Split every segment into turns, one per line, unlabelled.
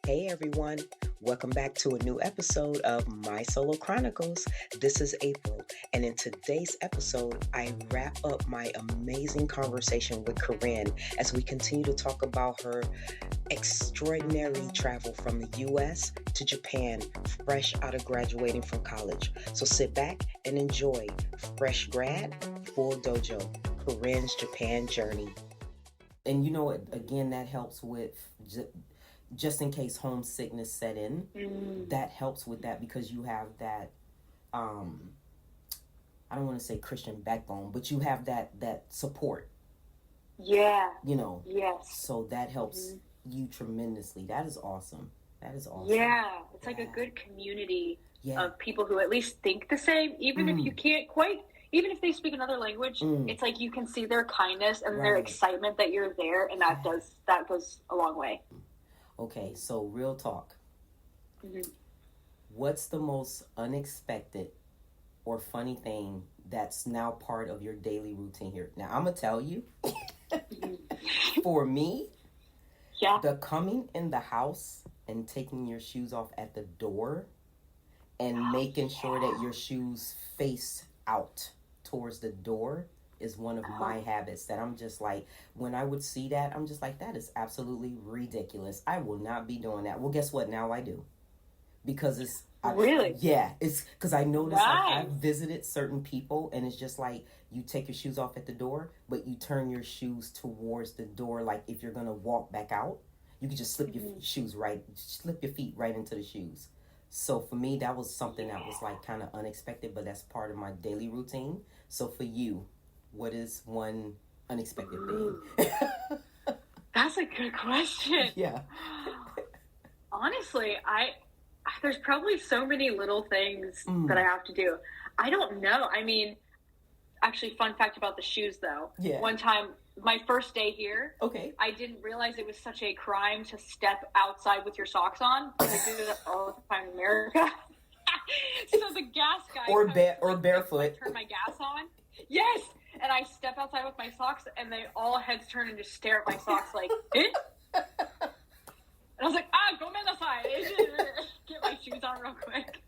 Hey everyone, welcome back to a new episode of My Solo Chronicles. This is April, and in today's episode, I wrap up my amazing conversation with Corinne as we continue to talk about her extraordinary travel from the US to Japan, fresh out of graduating from college. So sit back and enjoy Fresh Grad, Full Dojo, Corinne's Japan journey. And you know what, again, that helps with just in case homesickness set in, that helps with that because you have that, I don't want to say Christian backbone, but you have that support.
Yeah.
Yes. So that helps you tremendously. That is awesome.
Yeah. It's like a good community of people who at least think the same, even if you can't quite, even if they speak another language, it's like you can see their kindness and their excitement that you're there, and that goes a long way.
Okay, so real talk. What's the most unexpected or funny thing that's now part of your daily routine here? Now, I'm going to tell you, for me, the coming in the house and taking your shoes off at the door and making sure that your shoes face out towards the door is one of my habits that I'm just like, when I would see that, I'm just like, that is absolutely ridiculous. I will not be doing that. Well, guess what? Now I do. Because it's...
Really?
It's because I noticed like, I've visited certain people and it's just like, you take your shoes off at the door, but you turn your shoes towards the door. Like if you're going to walk back out, you can just slip your slip your feet right into the shoes. So for me, that was something that was like kind of unexpected, but that's part of my daily routine. So for you, what is one unexpected thing?
That's a good question.
Yeah.
Honestly, there's probably so many little things that I have to do. I don't know. I mean, actually, fun fact about the shoes, though.
Yeah.
One time, my first day here, I didn't realize it was such a crime to step outside with your socks on. I do that all the time in America. So the gas guy...
Or barefoot.
Turn my gas on. Yes! And I step outside with my socks, and they all heads turn and just stare at my socks like, eh? And I was like, go inside. Get my shoes on real quick.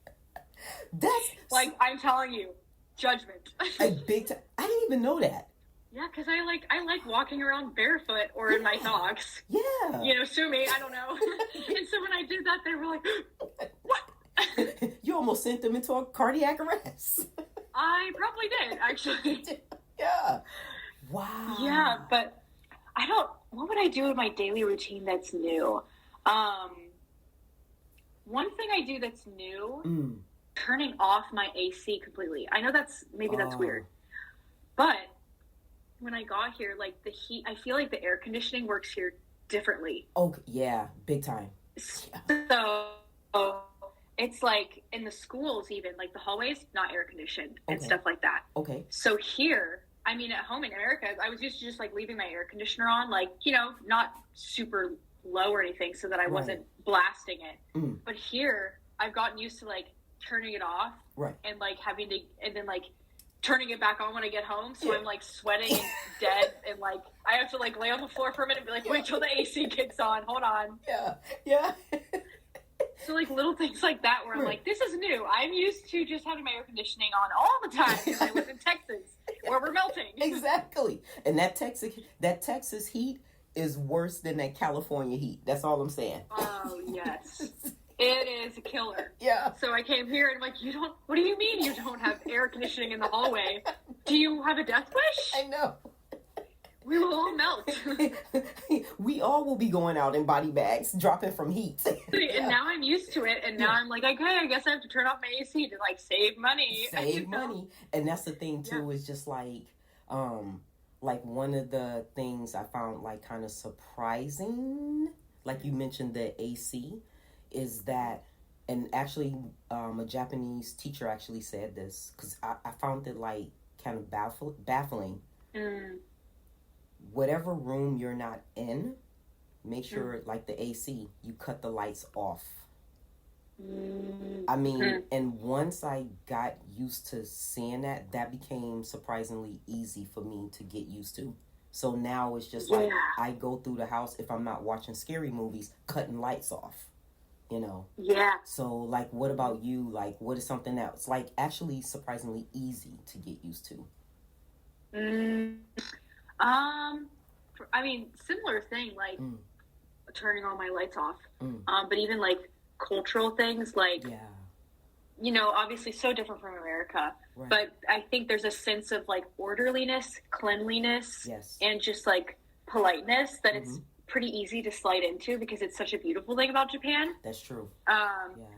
That's...
Like, I'm telling you, judgment.
A big time. I didn't even know that.
Yeah, because I like walking around barefoot or in my socks.
Yeah.
Sue me, I don't know. And so when I did that, they were like, what?
You almost sent them into a cardiac arrest.
I probably did, actually.
Yeah. Wow.
Yeah, but what would I do in my daily routine that's new? One thing I do that's new, turning off my AC completely. I know that's weird, but when I got here, like the heat, I feel like the air conditioning works here differently.
Oh, yeah, big time.
So it's like in the schools, even like the hallways, not air conditioned and stuff like that.
Okay.
So here, I mean, at home in America, I was used to just like leaving my air conditioner on, like, not super low or anything so that I wasn't blasting it. But here, I've gotten used to like turning it off and like having to, and then like turning it back on when I get home. So I'm like sweating and dead and like I have to like lay on the floor for a minute and be like, wait till the AC kicks on. Hold on.
Yeah.
So like little things like that where I'm like, this is new. I'm used to just having my air conditioning on all the time because I live in Texas where we're melting.
Exactly. And that Texas heat is worse than that California heat. That's all I'm saying.
Oh, yes. It is a killer.
Yeah.
So I came here and I'm like, what do you mean you don't have air conditioning in the hallway? Do you have a death wish?
I know.
We will all melt.
We all will be going out in body bags, dropping from heat.
And now I'm used to it. And now I'm like, okay, I guess I have to turn off my AC to like save money.
Save money. And that's the thing too, is just like one of the things I found like kind of surprising, like you mentioned the AC, is that, and actually a Japanese teacher actually said this, because I found it like kind of baffling. Whatever room you're not in, make sure like the AC, you cut the lights off. I mean, and once I got used to seeing that, that became surprisingly easy for me to get used to. So now it's just like, I go through the house, if I'm not watching scary movies, cutting lights off.
you know?
Yeah.
So, like, what about you? Like, what is something that's, like, actually surprisingly easy to get used to?
I mean, similar thing, like turning all my lights off.
Mm.
But even like cultural things, like,
Yeah.
you know, obviously so different from America.
Right.
But I think there's a sense of like orderliness, cleanliness,
Yes.
and just like politeness that it's pretty easy to slide into because it's such a beautiful thing about Japan.
That's true.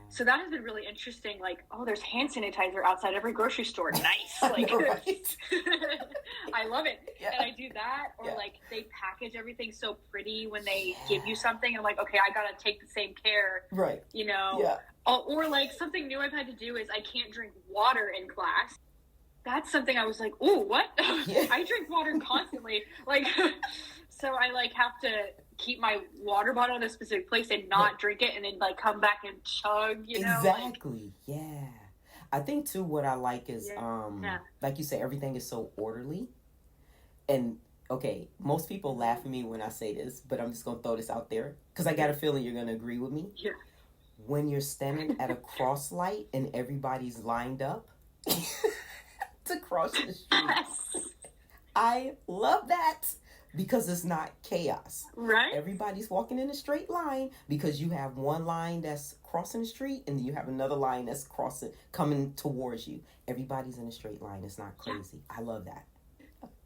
So that has been really interesting. Like, oh, there's hand sanitizer outside every grocery store. Nice. Like,
right?
I love it.
Yeah.
And I do that. Or like they package everything so pretty when they give you something. And I'm like, okay, I got to take the same care.
Right.
You know?
Yeah.
Or like something new I've had to do is I can't drink water in class. That's something I was like, ooh, what?
Yeah.
I drink water constantly. Like, so I like have to keep my water bottle in a specific place and not drink it and then like come back and chug, you know?
Exactly. Like, yeah. I think too what I like is like you say, everything is so orderly. And okay, most people laugh at me when I say this, but I'm just gonna throw this out there because I got a feeling you're gonna agree with me.
Yeah.
When you're standing at a cross light and everybody's lined up to cross the street.
Yes.
I love that because it's not chaos.
Right.
Everybody's walking in a straight line because you have one line that's crossing the street and then you have another line that's coming towards you. Everybody's in a straight line. It's not crazy. I love that.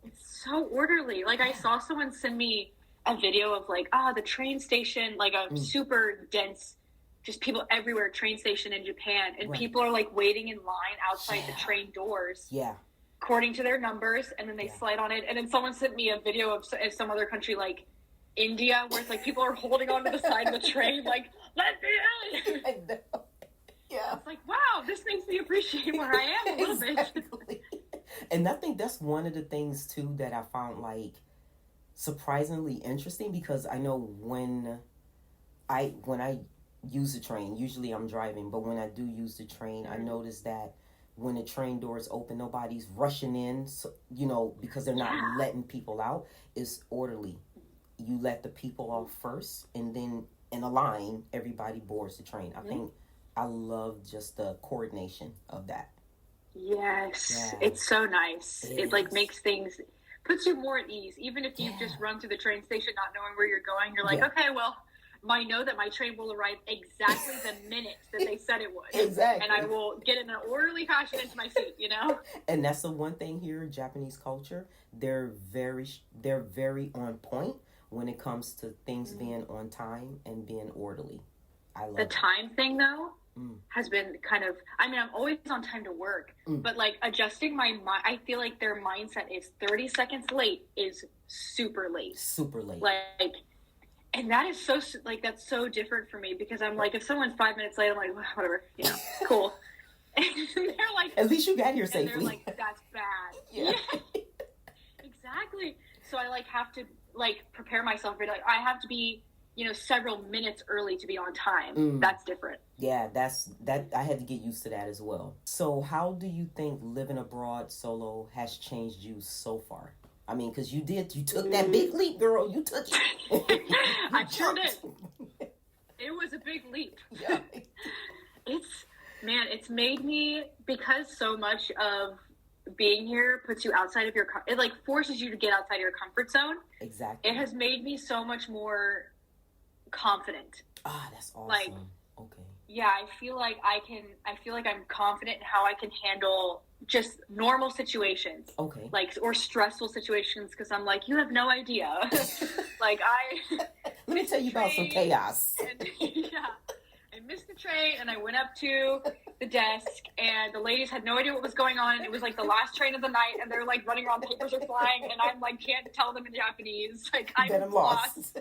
It's so orderly. Like I saw someone send me a video of like, the train station, like a super dense, just people everywhere, train station in Japan. And people are like waiting in line outside the train doors.
Yeah.
According to their numbers, and then they slide on it. And then someone sent me a video of some other country like India, where it's like people are holding onto the side of the train, like, let me in.
I know. Yeah.
It's like, wow, this makes me appreciate where I am a little bit.
And I think that's one of the things too that I found like surprisingly interesting because I know when I use the train, usually I'm driving, but when I do use the train, I notice that when the train doors open, nobody's rushing in, so, you know, because they're not letting people out. It's orderly. You let the people off first, and then in a line, everybody boards the train. I think I love just the coordination of that.
Yes, it's so nice. It like makes things, puts you more at ease. Even if you just run through the train station not knowing where you're going, you're like, okay, well, I know that my train will arrive exactly the minute that they said it would.
Exactly.
And I will get in an orderly fashion into my seat, you know?
And that's the one thing here, Japanese culture, they're very on point when it comes to things being on time and being orderly. I love
the time thing, though, has been kind of, I mean, I'm always on time to work, but like adjusting my mind, I feel like their mindset is 30 seconds late is super late.
Super late.
Like, and that is so, like, that's so different for me because I'm like, if someone's 5 minutes late, I'm like, whatever, you know, cool. And they're like,
at least you got here safely.
And they're like, that's bad.
Yeah.
Exactly. So I like have to like prepare myself for like, I have to be, you know, several minutes early to be on time. That's different.
Yeah, that I had to get used to that as well. So how do you think living abroad solo has changed you so far? I mean, because you took that big leap, girl. You took it.
I sure did. It was a big leap.
Yeah.
It's made me, because so much of being here puts you outside of it like forces you to get outside your comfort zone.
Exactly.
It has made me so much more confident.
Ah, that's awesome.
Like,
okay.
Yeah, I feel like I'm confident in how I can handle just normal situations.
Okay.
Like, or stressful situations, because I'm like, you have no idea. Like,
let me tell you about some chaos.
And, I missed the train, and I went up to the desk, and the ladies had no idea what was going on. It was like the last train of the night, and they're like running around, papers are flying, and I'm like, can't tell them in Japanese. Like, I'm lost.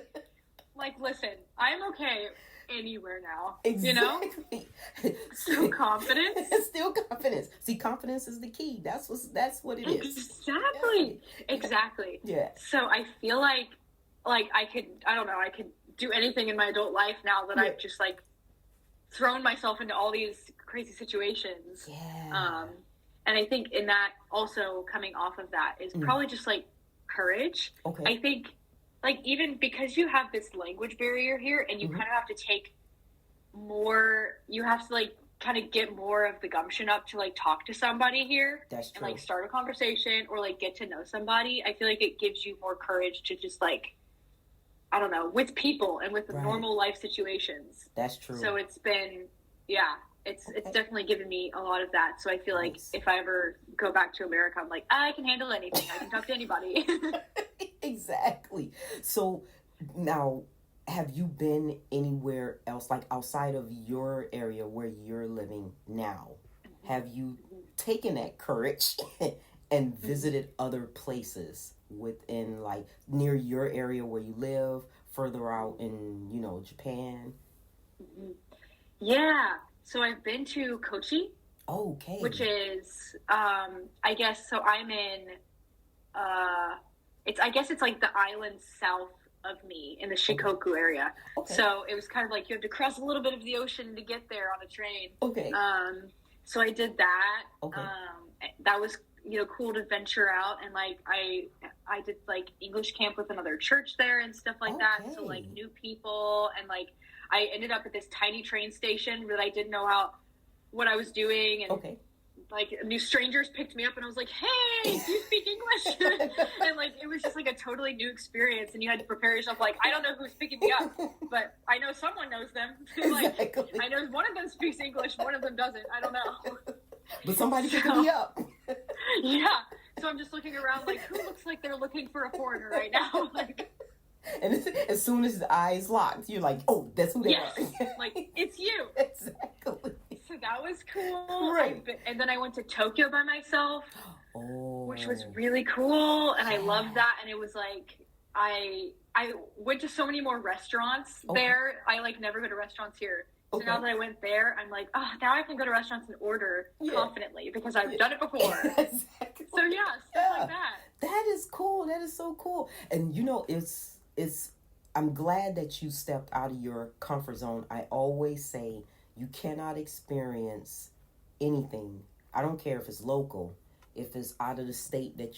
Like, listen, I'm okay anywhere now.
Exactly.
You know? So confidence.
Still confidence. See, confidence is the key. That's what it is.
Exactly.
Yeah.
Exactly.
Yeah.
So I feel like I could do anything in my adult life now that I've just like thrown myself into all these crazy situations.
Yeah.
And I think in that also coming off of that is probably just like courage.
Okay.
I think like even because you have this language barrier here and you kind of have to take more, you have to like kind of get more of the gumption up to like talk to somebody here.
That's true.
And like start a conversation or like get to know somebody. I feel like it gives you more courage to just like, I don't know, with people and with normal life situations.
That's true.
So it's been, it's definitely given me a lot of that. So I feel like if I ever go back to America, I'm like, I can handle anything. I can talk to anybody.
Exactly. So now, have you been anywhere else, like outside of your area where you're living now? Have you taken that courage and visited other places within, like, near your area where you live, further out in, Japan?
Yeah. So I've been to Kochi.
Okay.
Which is, I guess, so I'm in, I guess it's like the island south of me in the Shikoku area. Okay. So it was kind of like you have to cross a little bit of the ocean to get there on a train.
Okay.
So I did that.
Okay.
That was, cool to venture out. And like, I did like English camp with another church there and stuff like that. So like new people, and like, I ended up at this tiny train station that I didn't know what I was doing. And like new strangers picked me up and I was like, hey, do you speak English? And like, it was just like a totally new experience. And you had to prepare yourself. Like, I don't know who's picking me up, but I know someone knows them. Like, exactly. I know one of them speaks English. One of them doesn't. I don't know.
But somebody picking me up.
Yeah. So I'm just looking around like, who looks like they're looking for a foreigner right now? Like,
and as soon as the eyes locked, you're like, oh, that's who they are.
Like, it's you.
Exactly.
So that was cool.
Right.
And then I went to Tokyo by myself, which was really cool. And I loved that. And it was like, I went to so many more restaurants there. I like never go to restaurants here. So now that I went there, I'm like, oh, now I can go to restaurants and order confidently because I've done it before.
Exactly.
So stuff like that.
That is cool. That is so cool. And I'm glad that you stepped out of your comfort zone. I always say you cannot experience anything. I don't care if it's local, if it's out of the state that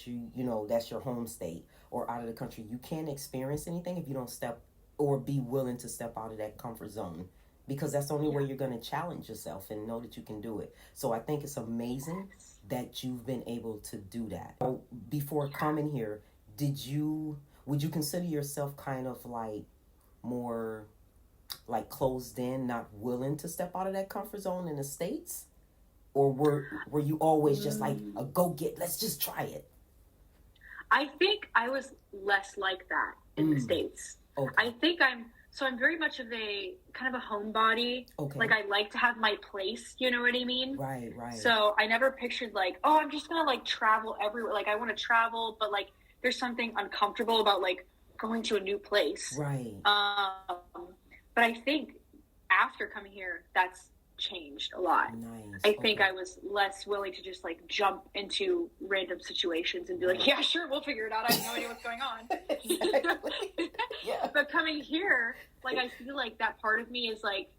that's your home state, or out of the country. You can't experience anything if you don't step or be willing to step out of that comfort zone, because that's the only way you're going to challenge yourself and know that you can do it. So I think it's amazing that you've been able to do that. So before coming here, would you consider yourself kind of like more like closed in, not willing to step out of that comfort zone in the States? Or were you always just like a let's just try it?
I think I was less like that in the States. Okay. I think I'm very much of a kind of a homebody. Okay. Like I like to have my place, you know what I mean?
Right.
So I never pictured like, oh, I'm just gonna like travel everywhere. Like I want to travel, but like there's something uncomfortable about like going to a new place.
Right.
But I think after coming here, that's changed a lot.
Nice.
I think I was less willing to just like jump into random situations and be like, yeah, sure, we'll figure it out. I have no idea what's going on.
Exactly. Yeah.
But coming here, like I feel like that part of me is like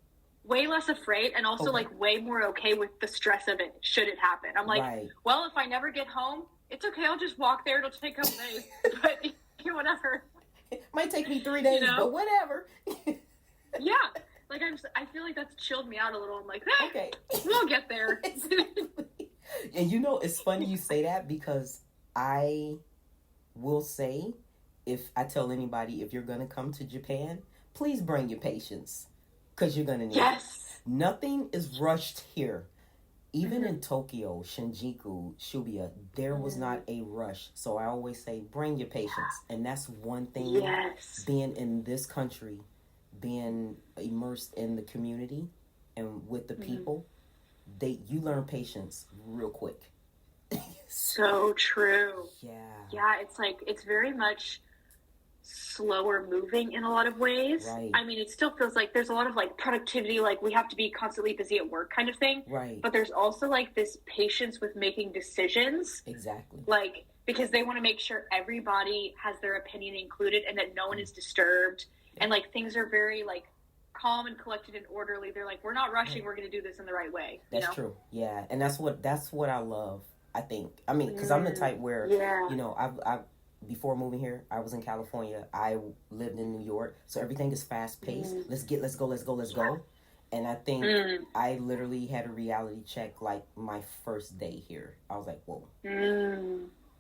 way less afraid and also like way more okay with the stress of it should it happen. I'm like, well, if I never get home, it's okay. I'll just walk there. It'll take a couple days, but whatever.
It might take me 3 days, but whatever.
Yeah. Like I feel like that's chilled me out a little. I'm like, okay, we'll get there.
And it's funny you say that, because I will say, if I tell anybody, if you're going to come to Japan, please bring your patience, because you're going to need it. Nothing is rushed here. Even in Tokyo, Shinjuku, Shibuya, there was not a rush. So I always say, bring your patience. And that's one thing, being in this country, being immersed in the community and with the people, you learn patience real quick.
So true.
Yeah,
it's very much slower moving in a lot of ways.
Right.
I mean, it still feels like there's a lot of like productivity, like we have to be constantly busy at work kind of thing.
Right.
But there's also like this patience with making decisions.
Exactly.
Like, because they want to make sure everybody has their opinion included and that no one is disturbed. And like things are very like calm and collected and orderly. They're like, we're not rushing. We're going to do this in the right way.
That's true. Yeah. And that's what I love, I think. I mean, because I'm the type where, I've before moving here, I was in California. I lived in New York. So everything is fast paced. Let's go. And I think I literally had a reality check like my first day here. I was like, whoa.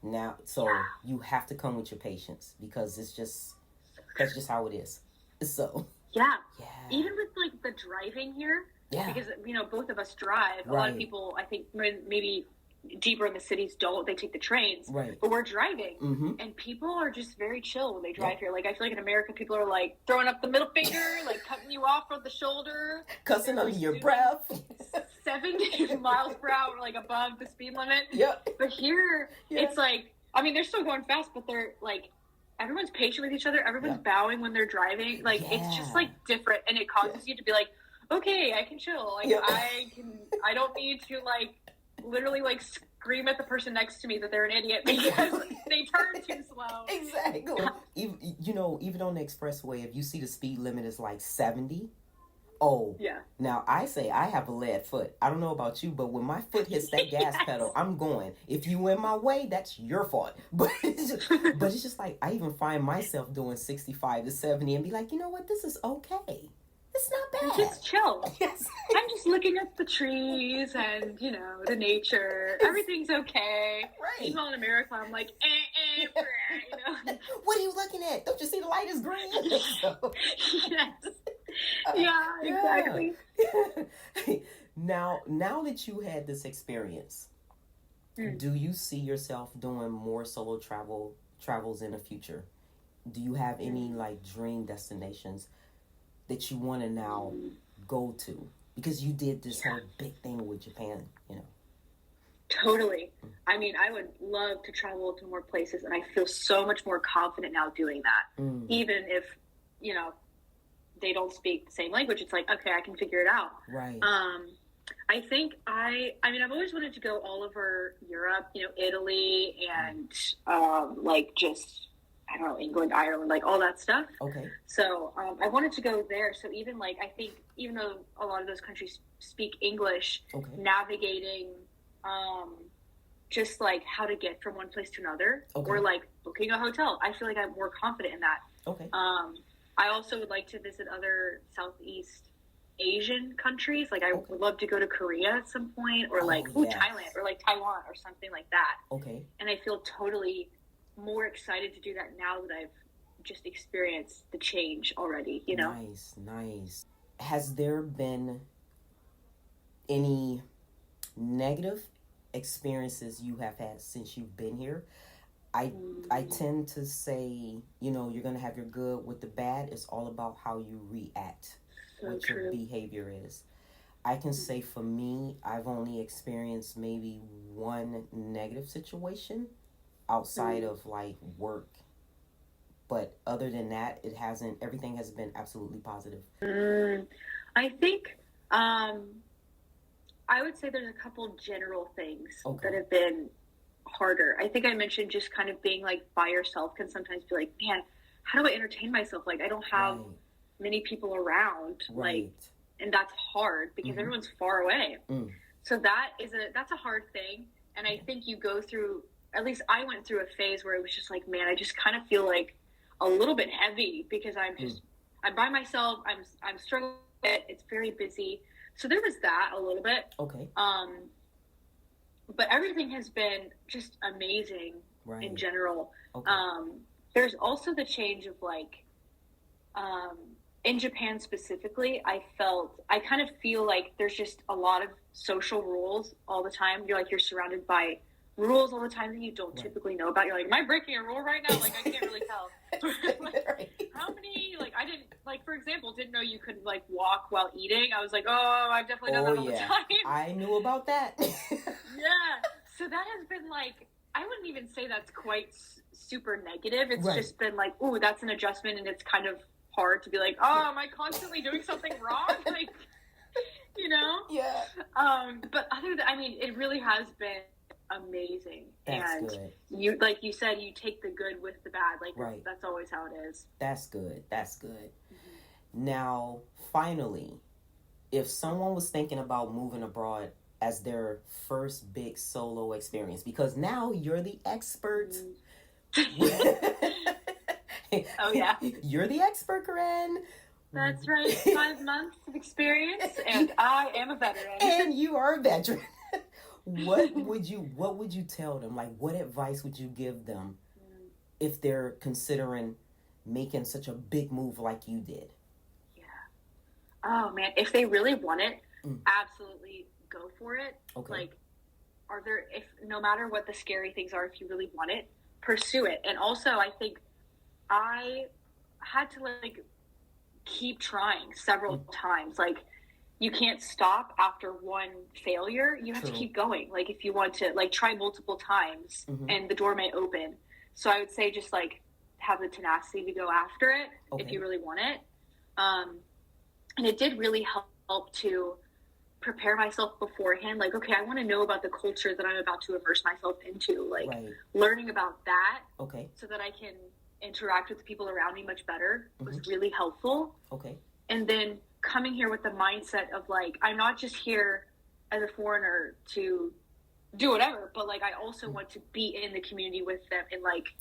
Now, so you have to come with your patience because that's just how it is. So.
Yeah. Even with like the driving here, because, you know, both of us drive. A lot of people, I think, maybe deeper in the cities don't. They take the trains.
Right.
But we're driving. And people are just very chill when they drive here. Like, I feel like in America, people are like throwing up the middle finger, like cutting you off from the shoulder.
Cussing under your breath.
70 miles per hour, like above the speed limit.
Yep.
But here, it's like, I mean, they're still going fast, but they're like, everyone's patient with each other. Everyone's bowing when they're driving. Like, it's just like different. And it causes you to be like, okay, I can chill. Like, I don't need to like literally like scream at the person next to me that they're an idiot because they turn too slow.
Exactly. You know, even on the expressway, if you see the speed limit is like 70, now I say I have a lead foot. I don't know about you, but when my foot hits that gas pedal, I'm going. If you in my way, that's your fault. But it's just like, I even find myself doing 65 to 70 and be like, you know what, this is okay. It's not bad.
Just chill.
Yes.
I'm just looking at the trees and, you know, the nature. Everything's okay.
Right.
Meanwhile in America, I'm like, you know.
What are you looking at? Don't you see the light is green? So.
Yes. Exactly.
Now that you had this experience, do you see yourself doing more solo travels in the future? Do you have any like dream destinations that you want to now go to? Because you did this whole big thing with Japan, you know.
Totally. I mean, I would love to travel to more places, and I feel so much more confident now doing that. Even if, you know, they don't speak the same language, it's like, okay, I can figure it out.
Right.
I think I mean, I've always wanted to go all over Europe, you know, Italy and like just, I don't know, England, Ireland, like all that stuff.
Okay.
So I wanted to go there. So even like, I think even though a lot of those countries speak English, navigating just like how to get from one place to another or like booking a hotel, I feel like I'm more confident in that.
Okay.
I also would like to visit other Southeast Asian countries. Like I would love to go to Korea at some point, or like Thailand, or like Taiwan, or something like that.
Okay.
And I feel totally more excited to do that now that I've just experienced the change already, you know?
Nice. Has there been any negative experiences you have had since you've been here? I tend to say, you know, you're going to have your good with the bad. It's all about how you react, what your behavior is. I can say for me, I've only experienced maybe one negative situation outside of like work. But other than that, everything has been absolutely positive.
I think, I would say there's a couple general things that have been harder. I think I mentioned just kind of being like by yourself can sometimes be like, man, how do I entertain myself? Like I don't have many people around, like, and that's hard because everyone's far away. So that's a hard thing. And I think you go through, at least I went through a phase where it was just like, man, I just kind of feel like a little bit heavy because I'm by myself. I'm struggling. It's very busy. So there was that a little bit.
Okay.
But everything has been just amazing in general.
Okay.
There's also the change of like, in Japan specifically, I kind of feel like there's just a lot of social rules all the time. You're surrounded by rules all the time that you don't typically know about. You're like, am I breaking a rule right now? Like, I can't really tell. Like, how many, like, I didn't, like, for example, didn't know you could, like, walk while eating. I was like, oh, I've definitely done that all the time.
I knew about that.
Yeah. So that has been, like, I wouldn't even say that's quite super negative. It's just been like, ooh, that's an adjustment, and it's kind of hard to be like, oh, am I constantly doing something wrong? Like, you know?
Yeah.
But other than, I mean, it really has been amazing.
That's good.
You, like you said, you take the good with the bad. Like, that's always how it is.
That's good. Now, finally, if someone was thinking about moving abroad as their first big solo experience, because now you're the expert.
Oh, yeah.
You're the expert, Corinne.
That's right. 5 months of experience, and I am a veteran.
And you are a veteran. What would you tell them? Like, what advice would you give them if they're considering making such a big move like you did?
Yeah. Oh man, if they really want it, absolutely go for it.
Okay.
Like, if no matter what the scary things are, if you really want it, pursue it. And also, I think I had to like keep trying several times. Like, you can't stop after one failure. You have to keep going. Like, if you want to like try multiple times, and the door may open. So I would say just like have the tenacity to go after it if you really want it. And it did really help to prepare myself beforehand. Like, okay, I want to know about the culture that I'm about to immerse myself into. Like, learning about that so that I can interact with the people around me much better was really helpful. And then coming here with the mindset of like, I'm not just here as a foreigner to do whatever, but like I also want to be in the community with them and like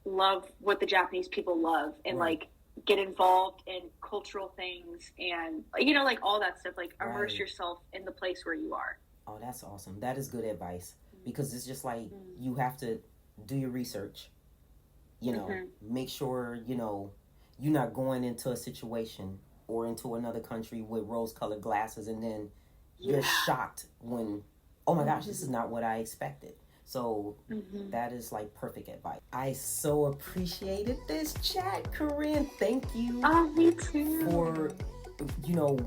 love what the Japanese people love and like get involved in cultural things and like all that stuff. Like, immerse yourself in the place where you are.
Oh, that's awesome. That is good advice, because it's just like you have to do your research, make sure you're not going into a situation or into another country with rose-colored glasses and then you're shocked when, oh my gosh, this is not what I expected. So that is like perfect advice. I so appreciated this chat, Corinne. Thank you.
Oh, me too.
For,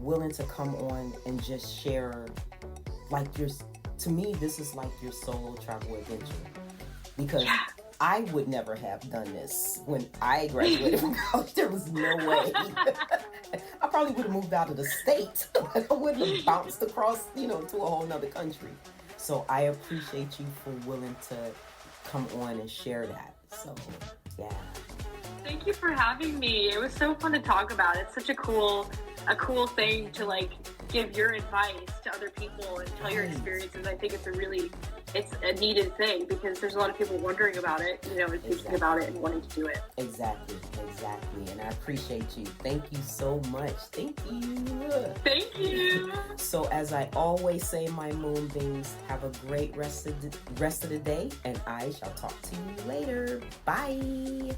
willing to come on and just share like to me, this is like your solo travel adventure, because I would never have done this when I graduated from college. There was no way. I probably would have moved out of the state. I wouldn't have bounced across, to a whole nother country. So I appreciate you for willing to come on and share that. So, yeah.
Thank you for having me. It was so fun to talk about. It's such a cool thing to like give your advice to other people and tell your experiences. I think it's a needed thing, because there's a lot of people wondering about it, and thinking about it and wanting to do it.
Exactly. And I appreciate you. Thank you so much. Thank you.
Thank you.
So as I always say, my moonbeams, have a great rest of the day, and I shall talk to you later. Bye.